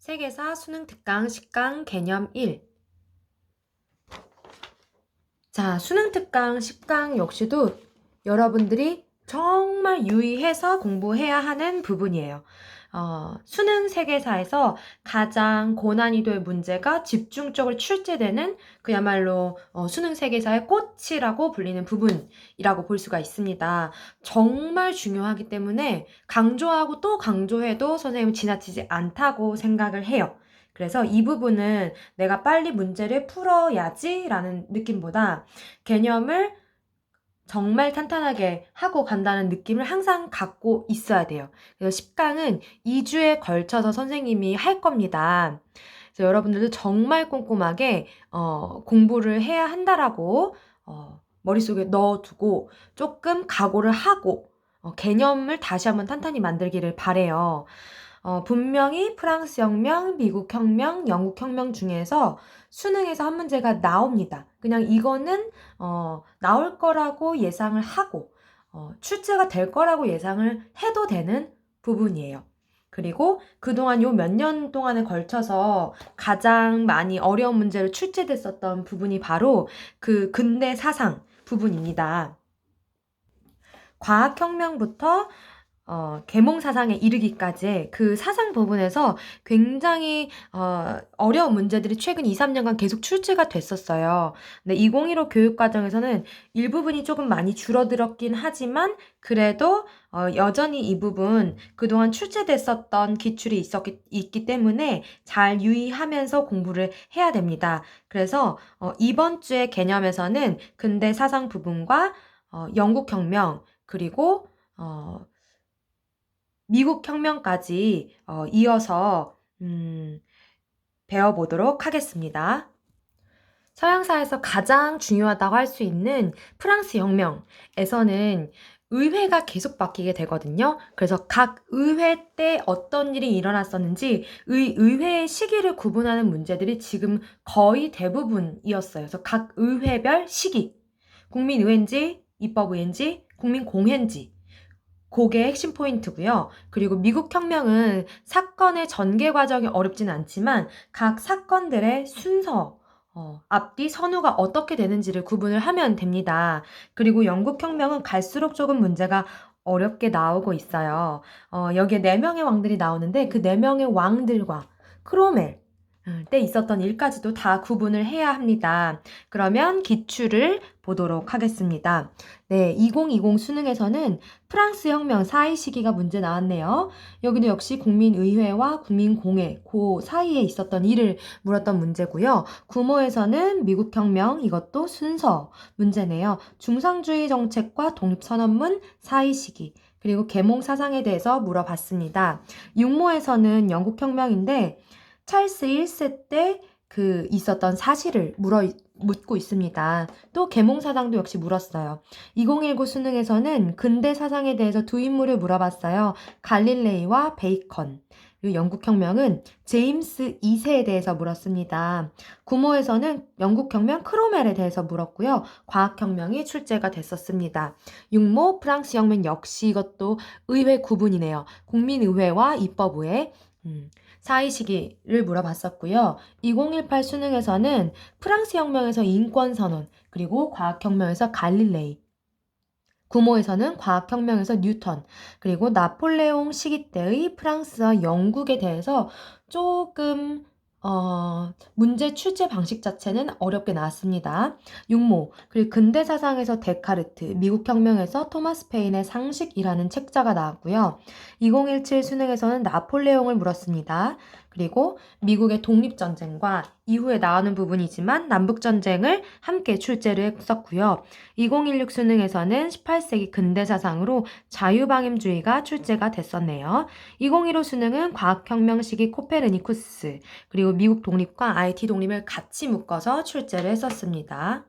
세계사 수능 특강 10강 개념 1. 자, 수능 특강 10강 역시도 여러분들이 정말 유의해서 공부해야 하는 부분이에요. 수능 세계사에서 가장 고난이도의 문제가 집중적으로 출제되는 그야말로 수능 세계사의 꽃이라고 불리는 부분이라고 볼 수가 있습니다. 정말 중요하기 때문에 강조하고 또 강조해도 선생님은 지나치지 않다고 생각을 해요. 그래서 이 부분은 내가 빨리 문제를 풀어야지 라는 느낌보다 개념을 정말 탄탄하게 하고 간다는 느낌을 항상 갖고 있어야 돼요. 그래서 10강은 2주에 걸쳐서 선생님이 할 겁니다. 그래서 여러분들도 정말 꼼꼼하게 공부를 해야 한다라고 머릿속에 넣어두고 조금 각오를 하고 개념을 다시 한번 탄탄히 만들기를 바래요. 분명히 프랑스 혁명, 미국 혁명, 영국 혁명 중에서 수능에서 한 문제가 나옵니다. 그냥 이거는 나올 거라고 예상을 하고 출제가 될 거라고 예상을 해도 되는 부분이에요. 그리고 그동안 요 몇 년 동안에 걸쳐서 가장 많이 어려운 문제로 출제됐었던 부분이 바로 그 근대 사상 부분입니다. 과학혁명부터 계몽 사상에 이르기까지 그 사상 부분에서 굉장히 어려운 문제들이 최근 2, 3년간 계속 출제가 됐었어요. 근데 2015 교육과정에서는 일부분이 조금 많이 줄어들었긴 하지만 그래도 여전히 이 부분 그동안 출제됐었던 기출이 있기 때문에 잘 유의하면서 공부를 해야 됩니다. 그래서 이번 주의 개념에서는 근대 사상 부분과 영국 혁명 그리고 미국 혁명까지 이어서 배워보도록 하겠습니다. 서양사에서 가장 중요하다고 할 수 있는 프랑스 혁명에서는 의회가 계속 바뀌게 되거든요. 그래서 각 의회 때 어떤 일이 일어났었는지 의회의 시기를 구분하는 문제들이 지금 거의 대부분이었어요. 그래서 각 의회별 시기, 국민의회인지, 입법의회인지, 국민공회인지 그게 핵심 포인트고요. 그리고 미국 혁명은 사건의 전개 과정이 어렵진 않지만 각 사건들의 순서, 앞뒤 선후가 어떻게 되는지를 구분을 하면 됩니다. 그리고 영국 혁명은 갈수록 조금 문제가 어렵게 나오고 있어요. 여기에 4명의 왕들이 나오는데 그 4명의 왕들과 크로멜 때 있었던 일까지도 다 구분을 해야 합니다. 그러면 기출을 보도록 하겠습니다. 네, 2020 수능에서는 프랑스 혁명 사이 시기가 문제 나왔네요. 여기도 역시 국민의회와 국민공회 그 사이에 있었던 일을 물었던 문제고요. 구모에서는 미국 혁명 이것도 순서 문제네요. 중상주의 정책과 독립선언문 사이 시기 그리고 계몽 사상에 대해서 물어봤습니다. 육모에서는 영국 혁명인데 찰스 1세 때 그 있었던 사실을 묻고 있습니다. 또 계몽사상도 역시 물었어요. 2019 수능에서는 근대 사상에 대해서 두 인물을 물어봤어요. 갈릴레이와 베이컨. 그리고 영국혁명은 제임스 2세에 대해서 물었습니다. 구모에서는 영국혁명 크로멜에 대해서 물었고요. 과학혁명이 출제가 됐었습니다. 육모 프랑스 혁명 역시 이것도 의회 구분이네요. 국민의회와 입법의회. 사이 시기를 물어봤었고요. 2018 수능에서는 프랑스 혁명에서 인권선언, 그리고 과학혁명에서 갈릴레이, 구모에서는 과학혁명에서 뉴턴, 그리고 나폴레옹 시기 때의 프랑스와 영국에 대해서 조금 문제 출제 방식 자체는 어렵게 나왔습니다. 육모, 그리고 근대사상에서 데카르트, 미국혁명에서 토마스 페인의 상식이라는 책자가 나왔고요. 2017 수능에서는 나폴레옹을 물었습니다. 그리고 미국의 독립전쟁과 이후에 나오는 부분이지만 남북전쟁을 함께 출제를 했었고요. 2016 수능에서는 18세기 근대사상으로 자유방임주의가 출제가 됐었네요. 2015 수능은 과학혁명 시기 코페르니쿠스, 그리고 미국 독립과 IT 독립을 같이 묶어서 출제를 했었습니다.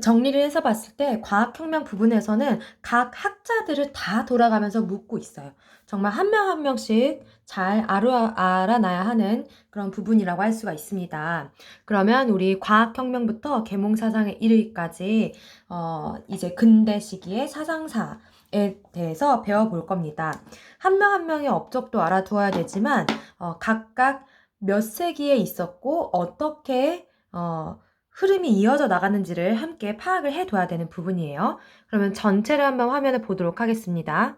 정리를 해서 봤을 때 과학혁명 부분에서는 각 학자들을 다 돌아가면서 묻고 있어요. 정말 한 명 한 명씩 잘 알아놔야 하는 그런 부분이라고 할 수가 있습니다. 그러면 우리 과학혁명부터 계몽사상에 이르기까지 이제 근대 시기의 사상사에 대해서 배워볼 겁니다. 한 명 한 명의 업적도 알아두어야 되지만 각각 몇 세기에 있었고 어떻게 흐름이 이어져 나가는지를 함께 파악을 해둬야 되는 부분이에요. 그러면 전체를 한번 화면에 보도록 하겠습니다.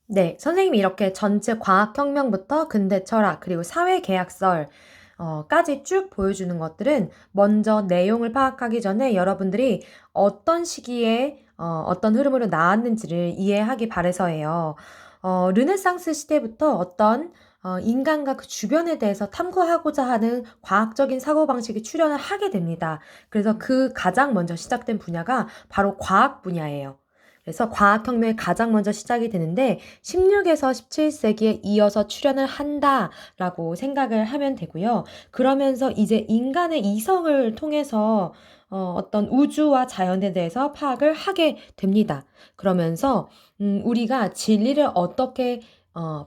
네, 선생님이 이렇게 전체 과학혁명부터 근대 철학 그리고 사회계약설 까지 쭉 보여주는 것들은 먼저 내용을 파악하기 전에 여러분들이 어떤 시기에 어떤 흐름으로 나왔는지를 이해하기 바라서예요. 르네상스 시대부터 어떤 인간과 그 주변에 대해서 탐구하고자 하는 과학적인 사고방식이 출현을 하게 됩니다. 그래서 그 가장 먼저 시작된 분야가 바로 과학 분야예요. 그래서 과학혁명이 가장 먼저 시작이 되는데 16에서 17세기에 이어서 출현을 한다라고 생각을 하면 되고요. 그러면서 이제 인간의 이성을 통해서 어떤 우주와 자연에 대해서 파악을 하게 됩니다. 그러면서 우리가 진리를 어떻게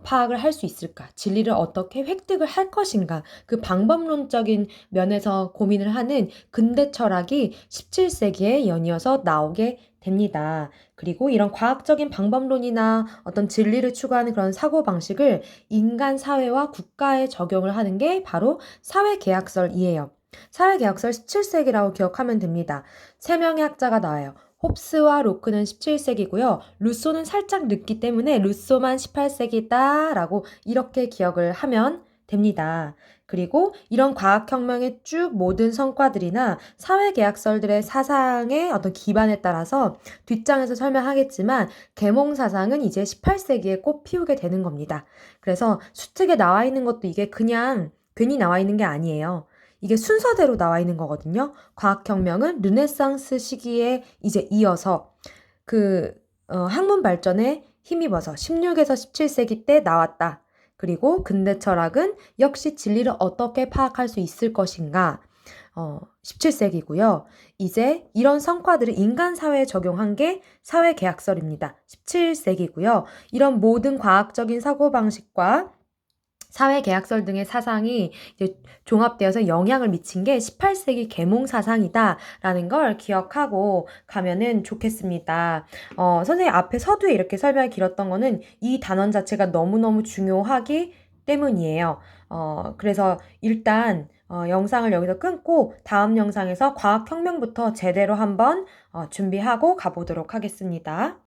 파악을 할 수 있을까? 진리를 어떻게 획득을 할 것인가? 그 방법론적인 면에서 고민을 하는 근대 철학이 17세기에 연이어서 나오게 됩니다. 그리고 이런 과학적인 방법론이나 어떤 진리를 추구하는 그런 사고방식을 인간 사회와 국가에 적용을 하는 게 바로 사회계약설이에요. 사회계약설 17세기라고 기억하면 됩니다. 세 명의 학자가 나와요. 홉스와 로크는 17세기고요. 루소는 살짝 늦기 때문에 루소만 18세기다라고 이렇게 기억을 하면 됩니다. 그리고 이런 과학혁명의 쭉 모든 성과들이나 사회계약설들의 사상의 어떤 기반에 따라서 뒷장에서 설명하겠지만 계몽사상은 이제 18세기에 꽃 피우게 되는 겁니다. 그래서 수특에 나와 있는 것도 이게 그냥 괜히 나와 있는 게 아니에요. 이게 순서대로 나와 있는 거거든요. 과학혁명은 르네상스 시기에 이제 이어서 학문 발전에 힘입어서 16에서 17세기 때 나왔다. 그리고 근대 철학은 역시 진리를 어떻게 파악할 수 있을 것인가 17세기고요. 이제 이런 성과들을 인간 사회에 적용한 게 사회계약설입니다. 17세기고요. 이런 모든 과학적인 사고방식과 사회계약설 등의 사상이 이제 종합되어서 영향을 미친 게 18세기 계몽사상이다라는 걸 기억하고 가면은 좋겠습니다. 선생님 앞에 서두에 이렇게 설명이 길었던 거는 이 단원 자체가 너무너무 중요하기 때문이에요. 그래서 일단 영상을 여기서 끊고 다음 영상에서 과학혁명부터 제대로 한번 준비하고 가보도록 하겠습니다.